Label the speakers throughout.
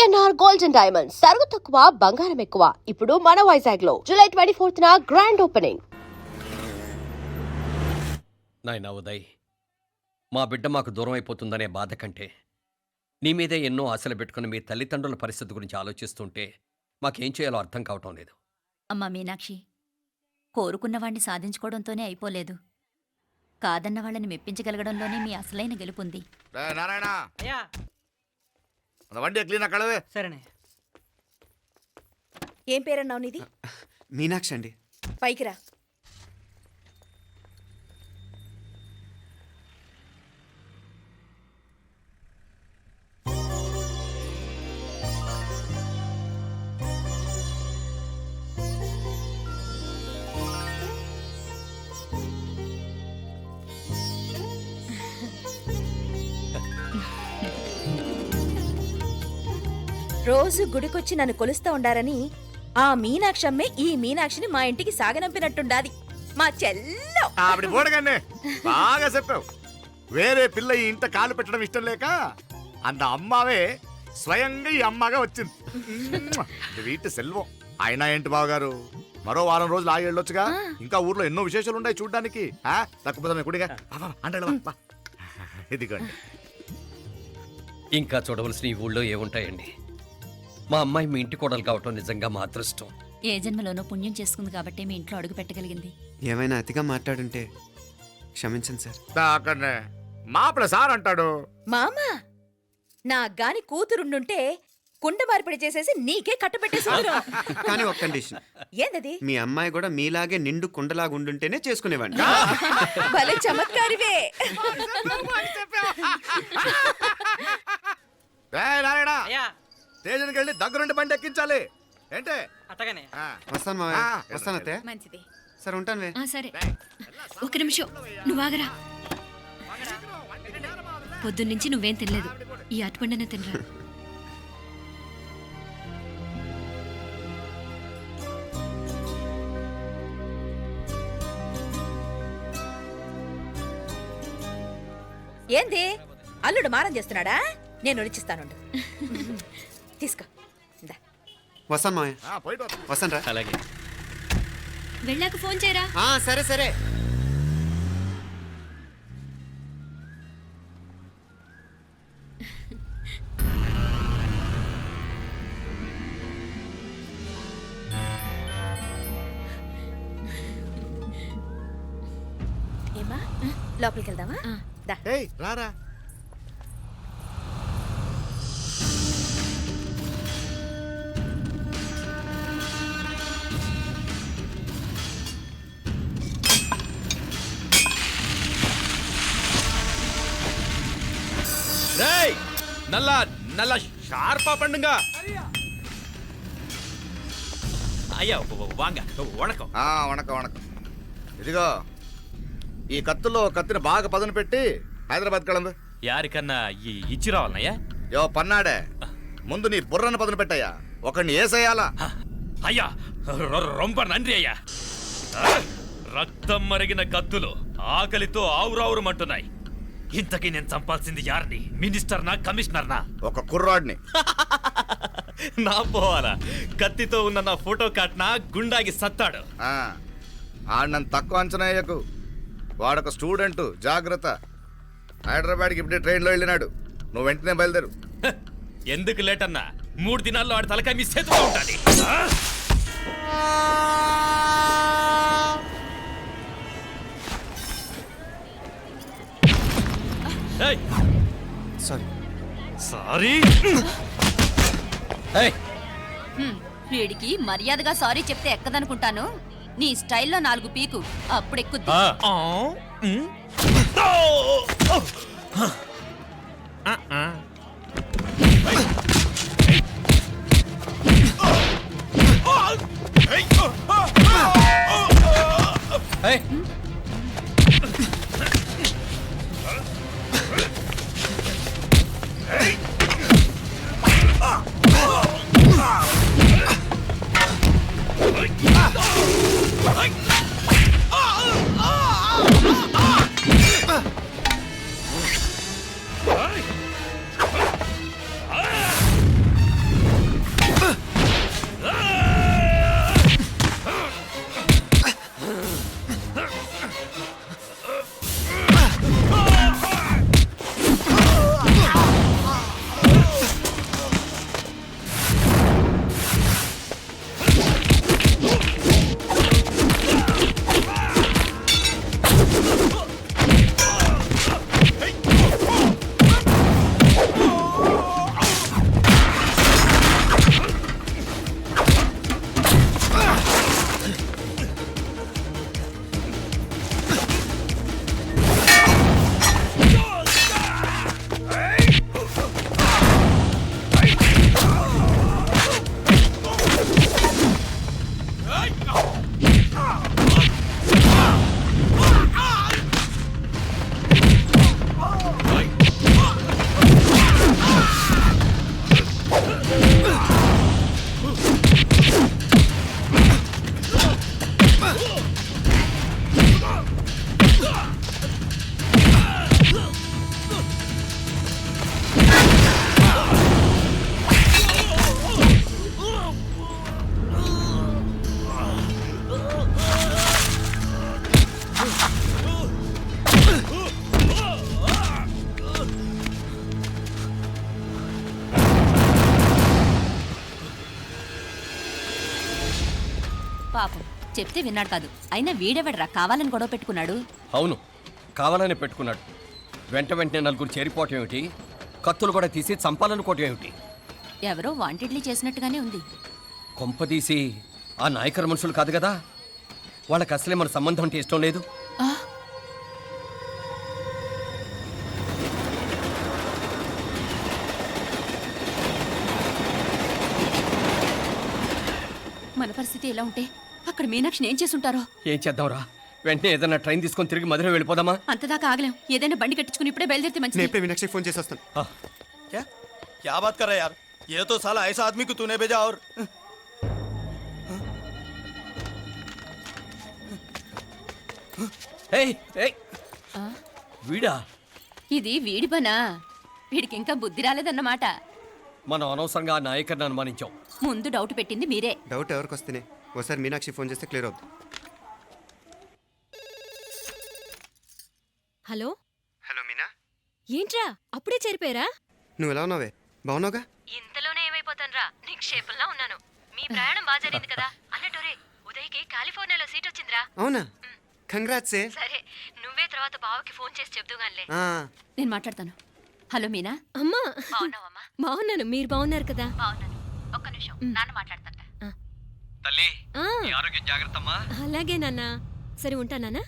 Speaker 1: VNR gold and diamonds సరుకు తక్కువ బంగారం ఎక్కువ. ఇప్పుడు మన వైజాగ్ లో జూలై 24న గ్రాండ్ ఓపెనింగ్.
Speaker 2: నాయనా ఉదయ్, మా బిడ్డ మాకు దూరం అయిపోతుందనే బాధ కంటే నీ మీదే ఎన్నో ఆశలు పెట్టుకుని మీ తల్లిదండ్రుల పరిస్థితి గురించి ఆలోచిస్తుంటే మాకేం చేయాలో అర్థం కావటం లేదు.
Speaker 3: అమ్మా మీనాక్షి, కోరుకున్నవాణ్ణి సాధించుకోవడంతోనే అయిపోలేదు. కాదన్న వాళ్ళని మెప్పించగలగడంలోనే మీ అసలైన గెలుపుంది.
Speaker 4: నారాయణ వండి క్లీన్ అక్కడవే.
Speaker 5: సరేనే.
Speaker 6: ఏం పేరన్నావు నీది?
Speaker 7: మీనాక్షి అండి.
Speaker 6: పైకి రా. రోజు గుడికొచ్చి నన్ను కొలుస్తా ఉండారని ఆ మీనాక్షమ్మే ఈ మీనాక్షిని మా ఇంటికి సాగనంపినట్టుండాది. మా చెల్లో
Speaker 4: ఆవిడ పోడగానే బాగా చెప్పావు. వేరే పిల్ల ఈ ఇంట కాలు పెట్టడం ఇష్టం లేక అంత అమ్మావే స్వయంగా ఈ అమ్మగా వచ్చింది. వీటి సెల్వం. అయినా ఏంటి బావగారు, మరో వారం రోజులు ఆగి వెళ్ళొచ్చుగా. ఇంకా ఊర్లో ఎన్నో విశేషాలు ఉన్నాయి చూడ్డానికి. తక్కువ కుడిగా అంటే ఇదిగోండి.
Speaker 2: ఇంకా చూడవలసిన ఈ ఊళ్ళో ఏముంటాయండి. మా అమ్మాయి మీ ఇంటి కోడలు కావటం నిజంగా మా అదృష్టం.
Speaker 3: ఏ జన్మలోనో పుణ్యం చేసుకుంది కాబట్టి మీ ఇంట్లో అడుగు పెట్టగలిగింది.
Speaker 7: ఏమైనా అతిగా మాట్లాడుంటే క్షమించండి సార్.
Speaker 4: అక్కడనే మాపల సార్ అంటాడు.
Speaker 6: మామా, నా గాని కూతురుండుంటే కుండ మార్పిడి చేసేసి నీకే కట్టబెట్టేసి
Speaker 7: కానీ ఒక కండిషన్.
Speaker 6: ఏందది?
Speaker 7: మీ అమ్మాయి కూడా మీలాగే నిండు కుండలాగా ఉండుంటేనే చేసుకునేవాడిని.
Speaker 6: భలే చమత్కారివే.
Speaker 4: స్టేషన్కి వెళ్ళి దగ్గరుండి బండి ఎక్కించాలి. ఏంటే
Speaker 5: అట్టగానే.
Speaker 7: వస్తాను మావయ్య. వస్తాను అత్తయ్య.
Speaker 6: మంచిది.
Speaker 7: సరే ఉంటాను.
Speaker 3: సరే, ఒక నిమిషం నువ్వు ఆగరా. పొద్దున్నుంచి నువ్వేం తినలేదు. ఈ అటుపండనే తినరా.
Speaker 6: ఏంది అల్లుడు మారం చేస్తున్నాడా? నేను రుచిస్తానుండు. తీసుకో.
Speaker 7: వస్తాను మావయ్య. వస్తాను రా.
Speaker 2: అలాగే.
Speaker 3: వెళ్ళాక ఫోన్ చేయరా.
Speaker 7: సరే సరే.
Speaker 6: ఏమా లోపలికి వెళ్దామా?
Speaker 4: రారా.
Speaker 8: நல்ல ஷார்ப்பா பண்ணுங்க. ஐயா வாங்க. வணக்கம்.
Speaker 4: వణకం వణకం. ఇదిగో ఈ కత్తులో కత్తిని బాగా పదును పెట్టి హైదరాబాద్ కళందు.
Speaker 8: యారికన్నా ఇచ్చి రావాలన్నయ్యా?
Speaker 4: యో పన్నాడే, ముందు నీ బుర్రను పదును పెట్టయ్యా. ఒకడిని ఏసేయాలా?
Speaker 8: అయ్యా రొంబ నంది అయ్యా. రక్తం మరిగిన కత్తులు ఆకలితో ఆవురావురమంటున్నాయి. ఇంతకీ నేను చంపాల్సింది యారిని? మినిస్టర్నా కమిషనర్నా?
Speaker 4: ఒక కుర్రాడిని.
Speaker 8: నా పోవాలా? కత్తితో ఉన్న నా ఫోటో కాట్నా గుండాగి సత్తాడు.
Speaker 4: ఆడినంత తక్కువ అంచనా వేయకు. వాడొక స్టూడెంట్, జాగ్రత్త. హైదరాబాద్కి ఇప్పుడే ట్రైన్లో వెళ్ళినాడు. నువ్వు వెంటనే బయలుదేరు.
Speaker 8: ఎందుకు లేట్ అన్నా? 3 దినాల్లో ఆడి తలకాయ మీ చేతిలో ఉంటుంది. సారీ.
Speaker 3: వీడికి మర్యాదగా సారీ చెప్తే ఎక్కదనుకుంటాను. నీ స్టైల్లో 4 పీకు, అప్పుడెక్కుద్ది. పాపం చెప్తే విన్నాడు కాదు. అయినా వీడెవడరా కావాలని గొడవ పెట్టుకున్నాడు?
Speaker 2: అవును, కావాలని పెట్టుకున్నాడు. వెంటనే నలుగురు చేరిపోవటం ఏమిటి, కత్తులు కూడా తీసి చంపాలనుకోవటం ఏమిటి?
Speaker 3: ఎవరో వాంటెడ్లీ చేసినట్టుగానే ఉంది.
Speaker 2: కొంపదీసి ఆ నాయకర్ మనుషులు కాదు కదా? వాళ్ళకి అసలే మన సంబంధం అంటే ఇష్టం లేదు.
Speaker 3: ఆ, మన పరిస్థితి ఎలా ఉంటే అక్కడ మీనాక్షిని ఏం చేసుంటారో.
Speaker 2: ఏం చేద్దాంరా? వెంటనే ఏదైనా ట్రైన్ తీసుకొని తిరిగి మధుర వెళ్ళిపోదామా?
Speaker 3: అంతదాకా ఆగలేం. ఏదైనా బండి కట్టించుకుని ఇప్పుడే బయలుదేరితే
Speaker 7: నేను
Speaker 3: మంచిది.
Speaker 7: ఇప్పుడే మీనాక్షి ఫోన్ చేసి వస్తాను.
Speaker 5: क्या क्या बात कर रहा है यार? ये तो साला ऐसा आदमी को तूने भेजा और
Speaker 2: ఏయ్ ఏయ్,
Speaker 3: ఆ,
Speaker 2: వీడా?
Speaker 3: ఇది వీడి పనా? వీడికి ఇంకా బుద్ధి రాలేదన్నమాట.
Speaker 2: మనం అనవసరంగా ఆ నాయకర్ని అనుమానించాం.
Speaker 3: ముందు డౌట్ పెట్టింది మీరే.
Speaker 7: డౌట్ ఎవరికి వస్తేనే ఒకసారి మీనాక్షి ఫోన్ చేస్తే క్లియర్ అవుతుంది.
Speaker 9: హలో
Speaker 7: హలో మీనా,
Speaker 9: ఏంట్రా అప్పుడే చేరిపోయారా?
Speaker 7: నువ్వు ఎలా ఉన్నావే? బాగున్నావుగా?
Speaker 9: ఇంతలోనే ఏమైపోతాన్రా, నిక్షేపంలా ఉన్నాను. మీ ప్రయాణం బాగా జరిగింది కదా? అన్నట్టురే ఉదయ్కి కాలిఫోర్నియాలో సీట్ వచ్చిందిరా.
Speaker 7: అవునా? కంగ్రాట్స్.
Speaker 9: సరే నువ్వే తర్వాత బావకి ఫోన్ చేసి చెప్దుగానిలే.
Speaker 3: నేను మాట్లాడతాను. హలో మీనా.
Speaker 9: అమ్మా
Speaker 3: బాగున్నావమ్మా?
Speaker 9: బాగున్నాను, మీరు బాగున్నారు కదా?
Speaker 3: బాగున్నాను. ఒక్క నిమిషం, నాన్న మాట్లాడతాను.
Speaker 2: తల్లి,
Speaker 9: ఆ,
Speaker 2: నీ ఆరోగ్యం జాగ్రత్తమ్మా.
Speaker 9: అలాగే నాన్న. సరే ఉంటానా?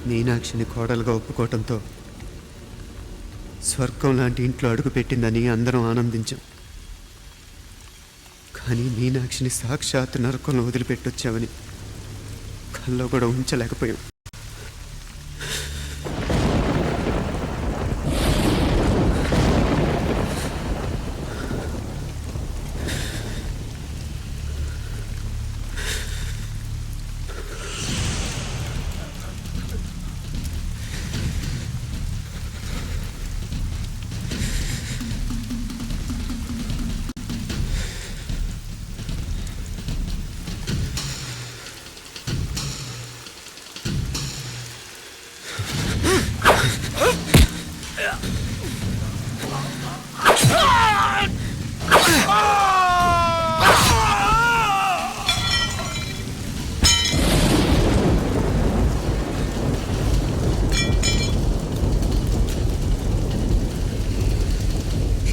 Speaker 7: మీనాక్షిని కోడలుగా ఒప్పుకోవటంతో స్వర్గం లాంటి ఇంట్లో అడుగుపెట్టిందని అందరం ఆనందించాం. కానీ మీనాక్షిని సాక్షాత్ నరకంలో వదిలిపెట్టొచ్చామని కల్లో కూడా ఉంచలేకపోయాం.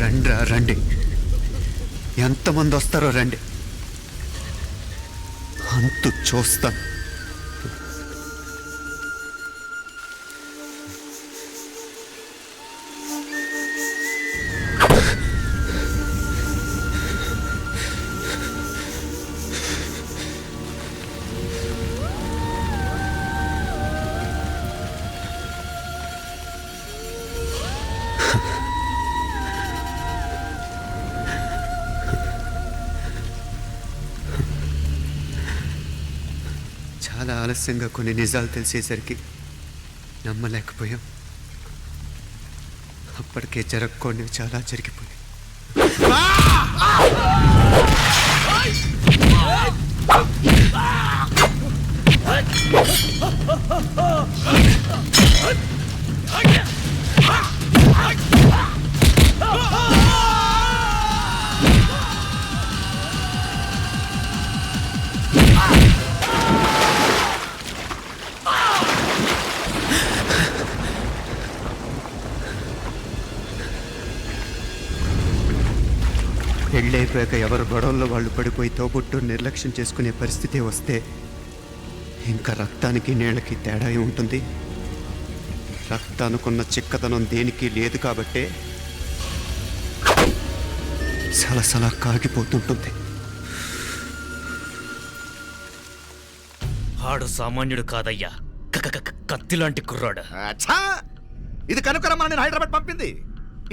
Speaker 7: రండ్రా రండి, ఎంతమంది వస్తారో రండి, అంతు చూస్తాను. చాలా ఆలస్యంగా కొన్ని నిజాలు తెలిసేసరికి నమ్మలేకపోయాం. అప్పటికే జరగకూడనివి చాలా జరిగిపోయాయి. పెళ్ళైపోయాక ఎవరు గొడవల్లో వాళ్ళు పడిపోయి తోబుట్టు నిర్లక్ష్యం చేసుకునే పరిస్థితి వస్తే ఇంకా రక్తానికి నీళ్ళకి తేడా ఉంటుంది. రక్తానుకున్న చిక్కదనం దేనికి లేదు కాబట్టే సలసలా కాగిపోతుంటుంది.
Speaker 8: ఆడు సామాన్యుడు కాదయ్యా, కత్తి లాంటి కుర్రాడు.
Speaker 4: అచ్చా, ఇది కనుకరమ్మని నేను హైదరాబాద్ పంపింది.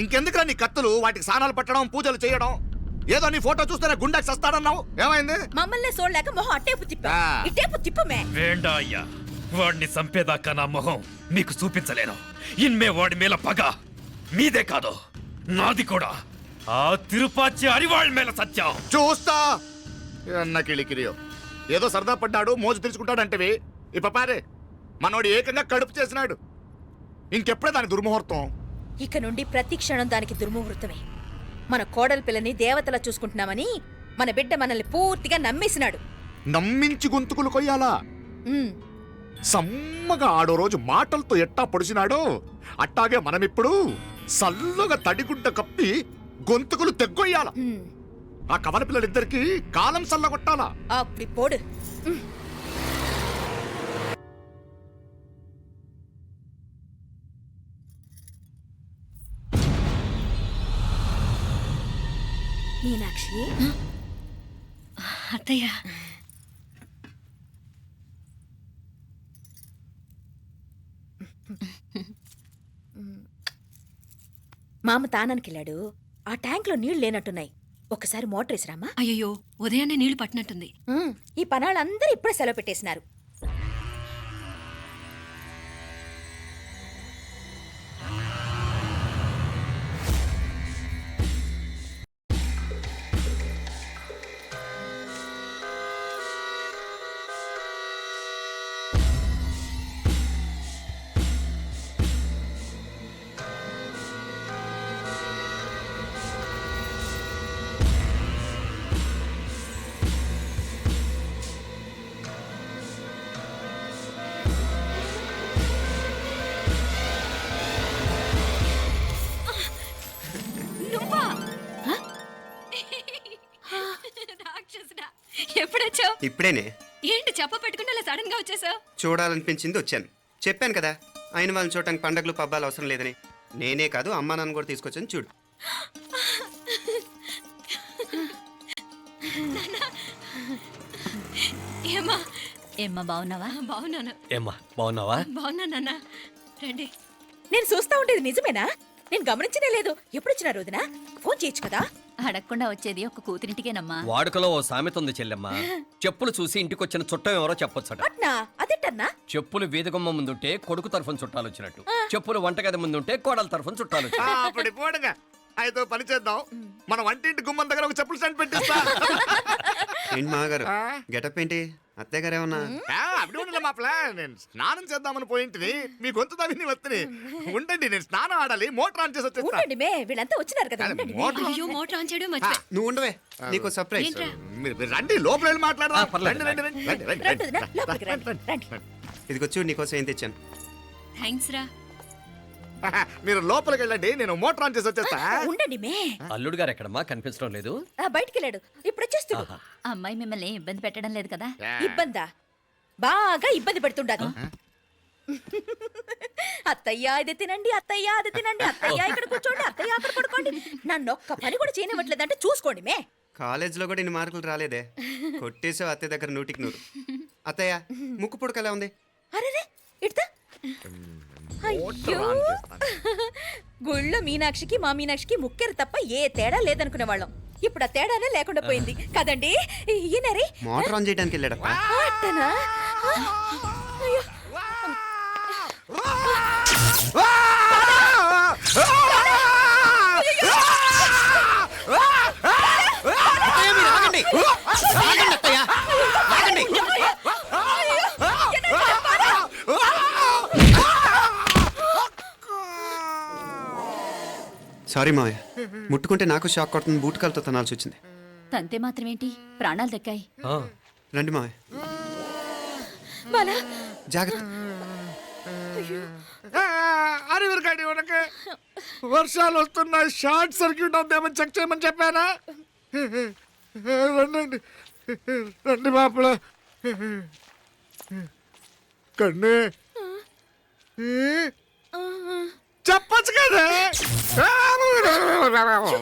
Speaker 4: ఇంకెందుకురా నీ కత్తులు, వాటికి స్నానాలు పట్టడం, పూజలు చేయడం? ఏదో నీ ఫోటో చూస్తేనే గుండెకి సస్తాడన్నావు, ఏమైంది?
Speaker 6: మమ్మల్ని చూడలేక మొహం అట్టేపు తిప్పా.
Speaker 4: ఆ.
Speaker 6: ఇట్టేపు తిప్పమే.
Speaker 8: వేండా అయ్యా, వాడిని చంపేదాకా నా మొహం మీకు చూపించలేను. ఇన్మే వాడి మేల పగ మీదే కాదు, నాది కూడా. ఆ తిరుపాచి అరివాళ్ళ మేల సత్యం
Speaker 4: చూస్తా. అన్న కిళికిరియో ఏదో సరదా పడ్డాడు మోజు తెచ్చుకుంటాడంటవి ఇప్ప పారే మనోడు ఏకంగా కడుపు చేసినాడు. ఇంకెప్పుడే దాని దుర్ముహూర్తం.
Speaker 6: ఇక నుండి ప్రతి క్షణం దానికి దుర్ముహూర్తమే. మన కోడలి పిల్లని దేవతలా చూసుకుంటున్నామని మన బిడ్డ మనల్ని పూర్తిగా నమ్మేసినాడు.
Speaker 4: నమ్మించి గొంతుకులు కొయ్యాలా?
Speaker 6: ఉమ్,
Speaker 4: సమ్మగా ఆడో రోజు మాటలతో ఎట్టా పొడిచినాడో అట్టాగే మనమిప్పుడు సల్లుగా తడిగుడ్డ కప్పి గొంతుకులు తెగ్గొయ్యాల.
Speaker 6: ఉమ్.
Speaker 4: ఆ కవల పిల్లలిద్దరికి కాలం సల్లగొట్టాలా.
Speaker 6: అప్పుడు పోడు. ఉమ్. మీనాక్షి,
Speaker 9: అత్తయ్య
Speaker 6: మామ తానానికి వెళ్ళాడు. ఆ ట్యాంక్ లో నీళ్లు లేనట్టున్నాయి. ఒకసారి మోటార్ వేసిరామా.
Speaker 9: అయ్యో ఉదయాన్నే నీళ్లు పట్టినట్టుంది.
Speaker 6: ఈ పనాళ్ళందరూ ఇప్పుడే సెలవు పెట్టేసినారు.
Speaker 9: రాక్షసుడా, ఎప్పుడొచ్చావు?
Speaker 10: ఇప్పుడేనే.
Speaker 9: ఏంటి చెప్ప పెట్టుకుని అలా సడన్ గా వచ్చేసావు?
Speaker 10: చూడాలనిపించింది వచ్చాను. చెప్పాను కదా ఆయన వాళ్ళని చూడటానికి పండగలు పబ్బాలు అవసరం లేదని. నేనే కాదు అమ్మా నాన్న కూడా తీసుకొచ్చాను చూడు.
Speaker 9: ఏమా
Speaker 3: ఏమ్మా బాగున్నావా?
Speaker 9: బాగున్నాను.
Speaker 2: ఏమ్మా బాగున్నావా?
Speaker 9: బాగున్నా నాన్న. రండి.
Speaker 6: నేను చూస్తా ఉండేది నిజమేనా? నేను గమనించనే లేదు. ఎప్పుడొచ్చినా రోజున ఫోన్ చేయొచ్చు కదా.
Speaker 3: అడగకుండా వచ్చేది ఒక కూతురింటికేనమ్మా.
Speaker 2: వాడుకలో ఓ సామెత ఉంది చెల్లెమ్మ. చెప్పులు చూసి ఇంటికొచ్చిన చుట్టం ఎవరో చెప్పొచ్చట.
Speaker 6: అట్నా? అదెట్టన్నా?
Speaker 2: చెప్పులు వీధగుమ్మ ముందుంటే కొడుకు తరఫున చుట్టాలు వచ్చినట్టు, చెప్పులు వంటగది ముందుంటే కోడల తరఫున చుట్టాలు వచ్చినట్టు.
Speaker 4: అప్పుడు పోడుగా అయితే పని చేద్దాం. మన వంటింటి గుమ్మం దగ్గర ఒక చెప్పులు స్టాండ్ పెట్టిస్తా.
Speaker 10: ఏంటి మామగారు గెటప్ ఏంటి? అత్తయ్య గారు ఏమన్నా?
Speaker 4: అప్పుడు ఉండలే మా ప్లాన్. నేను స్నానం చేద్దామని పోయింటిని, మీ గొంతు తవ్వి వస్తుంది. ఉండండి, నేను స్నానం ఆడాలి. మోటార్ ఆన్ చేసి వచ్చేస్తా.
Speaker 6: ఉండండి మే, వీళ్ళంతా వచ్చినారు కదా. ఉండండి మే.
Speaker 4: మోటార్
Speaker 9: అయ్యో మోటార్ ఆన్ చేయడం మర్చిపోయా.
Speaker 10: నువ్వు ఉండవే, నీకు సర్ప్రైజ్.
Speaker 9: ఏంట్రా?
Speaker 4: మీరు రండి, లోపల వెళ్ళి మాట్లాడదాం.
Speaker 2: పర్లేదు.
Speaker 4: రండి, రండి, రండి, రండి, రండి,
Speaker 6: రండి,
Speaker 4: రండి.
Speaker 6: లోపలికి రండి, రండి.
Speaker 10: ఇదిగో చూడు నీకోసం ఏం తెచ్చాను.
Speaker 9: థ్యాంక్స్ రా.
Speaker 4: మీరు లోపలికి వెళ్ళండి, నేను మోటార్ ఆన్ చేసి వచ్చేస్తా.
Speaker 6: ఉండండి మే.
Speaker 2: అల్లుడు గారు ఎక్కడమ్మా కనిపించడం లేదు?
Speaker 6: బయటికి వెళ్ళాడు. ఇప్పుడు వచ్చేస్తాడు.
Speaker 2: ఆహా.
Speaker 3: అమ్మాయి మిమ్మల్ని ఇబ్బంది పెట్టడం లేదు కదా?
Speaker 6: ఇబ్బందా? బాగా ఇబ్బంది పెడుతుండదు. అత్తయ్య ఇది తినండి, అత్తయ్య అది తినండి, అత్తయ్య ఇక్కడ కూర్చోండి, అత్తయ్య అక్కడ పడుకోండి. నన్ను ఒక్క పని కూడా చేయనివ్వట్లేదంటే చూసుకోండి మే.
Speaker 10: కాలేజీలో కూడా ఇన్ని మార్కులు రాలేదే. కొట్టేసావు అత్తయ్య దగ్గర 100కి 100. అత్తయ్య ముక్కు పుడక ఎలా ఉంది?
Speaker 6: అరే ఇడతా. అయ్యో, గుళ్ళో మీనాక్షికి మా మీనాక్షికి ముక్కెరు తప్ప ఏ తేడా లేదనుకునే వాళ్ళం. ఇప్పుడు ఆ తేడానే లేకుండా పోయింది కదండి. ఈయనరే
Speaker 10: మోటార్ ఆన్ చేయడానికి వెళ్ళాడప్ప.
Speaker 6: అట్టనా? అయ్యో.
Speaker 10: సారీ మావయ్య, ముట్టుకుంటే నాకు షాక్ కొడుతుంది. బూటకాలతో తనాల్సి వచ్చింది.
Speaker 3: తంతే మాత్రమేంటి, ప్రాణాలు దక్కాయి.
Speaker 2: ఆ,
Speaker 10: రండి మావయ్య,
Speaker 6: బాలా,
Speaker 10: జాగ్రత్త.
Speaker 4: అరవిరకాడి ఉనకే వర్షాలు వస్తున్నాయి, షార్ట్ సర్క్యూట్ అవుతామని చెక్ చేయమని చెప్పానా? రండి రండి మాపల కన్నే చెప్పచ్చు కదా.